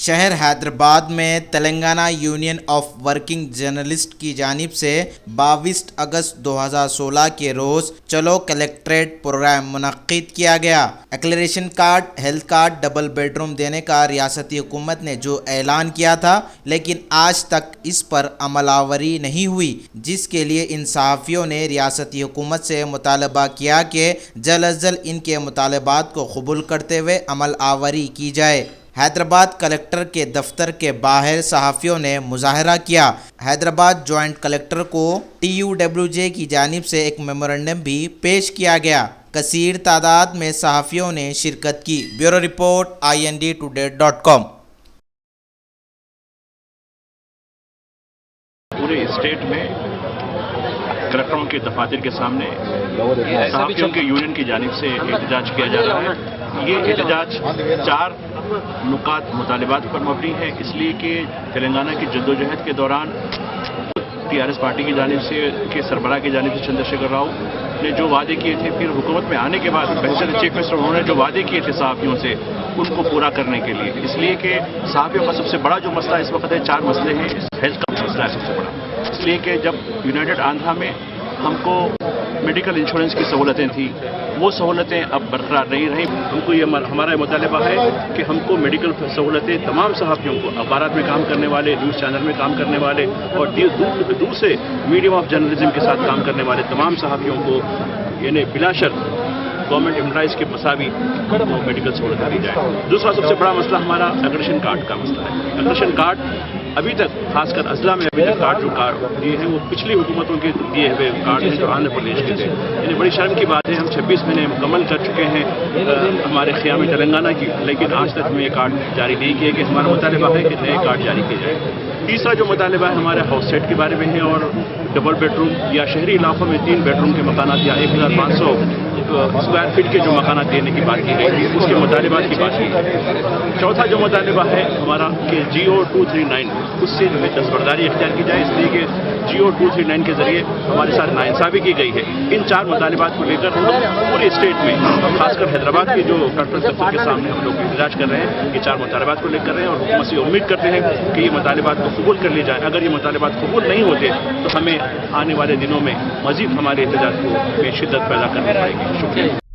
شہر حیدرآباد میں Telangana union of working journalist کی جانب سے 22 اگست 2016 کے روز چلو کلیکٹریٹ پروگرام منعقد کیا گیا۔ Accreditation card, health card, double bedroom دینے کا ریاستی حکومت نے جو اعلان کیا تھا لیکن آج تک اس پر عمل آوری نہیں ہوئی، جس کے لیے ان صحافیوں نے ریاستی حکومت سے مطالبہ کیا کہ جلد از جلد ان کے مطالبات کو قبول کرتے ہوئے عمل آوری کی جائے۔ حیدرآباد کلکٹر کے دفتر کے باہر صحافیوں نے مظاہرہ کیا۔ حیدرآباد جوائنٹ کلکٹر کو TUWJ کی جانب سے ایک میمورنڈم بھی پیش کیا گیا۔ کثیر تعداد میں صحافیوں نے شرکت کی۔ Bureau report INDtoday.com۔ پورے اسٹیٹ میں کلکٹروں کے دفاتر کے سامنے صحافیوں کے یونین کی جانب سے احتجاج کیا جا رہا ہے۔ یہ احتجاج 4 نکات مطالبات پر مبنی ہے، اس لیے کہ تلنگانہ کی جدوجہد کے دوران TRS پارٹی کی جانب سے کے سربراہ کی جانب سے چندر شیکھر راؤ نے جو وعدے کیے تھے، پھر حکومت میں آنے کے بعد بہتر چیف منسٹر انہوں نے جو وعدے کیے تھے صحافیوں سے ان کو پورا کرنے کے لیے، اس لیے کہ صحافیوں کا سب سے بڑا جو مسئلہ اس وقت ہے 4 مسئلے ہیں۔ ہیلتھ کا مسئلہ ہے سب سے بڑا، اس لیے کہ جب یونائٹڈ آندھرا میں ہم کو میڈیکل انشورنس کی سہولتیں تھیں، وہ سہولتیں اب برقرار نہیں رہیں۔ ہم کو یہ ہمارا مطالبہ ہے کہ ہم کو میڈیکل سہولتیں تمام صحافیوں کو، اخبارات میں کام کرنے والے، نیوز چینل میں کام کرنے والے اور دوسرے میڈیم آف جرنلزم کے ساتھ کام کرنے والے تمام صحافیوں کو یعنی بلا شرط گورنمنٹ امپلائز کے مساوی میڈیکل سہولتیں دی جائیں۔ دوسرا سب سے بڑا مسئلہ ہمارا ایکلیریشن کارڈ کا مسئلہ ہے۔ ایکلیریشن کارڈ ابھی تک خاص کر اضلاع میں ابھی تک کارڈ جو دیے ہیں وہ پچھلی حکومتوں کے دیے ہوئے کارڈ ہیں جو آندھرا پردیش کے تھے۔ یعنی بڑی شرم کی بات ہے، ہم 26 مہینے مکمل کر چکے ہیں ہمارے قیام تلنگانہ کی، لیکن آج تک ہمیں یہ کارڈ جاری نہیں کیے گئے۔ ہمارا مطالبہ ہے کہ نئے کارڈ جاری کیے جائیں۔ تیسرا جو مطالبہ ہے ہمارے ہاؤس سیٹ کے بارے میں ہے اور ڈبل بیڈ روم یا شہری علاقوں میں 3 بیڈ روم کے مکانات یا 1500 اسکوائر فٹ کے جو مکانات دینے کی بات کی گئی تھی، اس کے مطالبات کی بات کی گئی۔ چوتھا جو مطالبہ ہے ہمارا کہ GO 239 اس سے دستبرداری اختیار کی جائے، اس لیے کہ GO 239 کے ذریعے ہمارے ساتھ ناانصافی کی گئی ہے۔ ان 4 مطالبات کو لے کر پورے اسٹیٹ میں خاص کر حیدرآباد کے جو کلکٹر دفتر کے سامنے ہم لوگ احتجاج کر رہے ہیں، یہ 4 مطالبات کو لے کر رہے ہیں اور حکومت سے امید کرتے ہیں کہ یہ مطالبات کو قبول کر لی جائے۔ اگر یہ مطالبات قبول نہیں ہوتے تو ہمیں آنے والے دنوں میں مزید ہمارے احتجاج کو میں شدت پیدا کرنی پڑے گی۔ شکریہ۔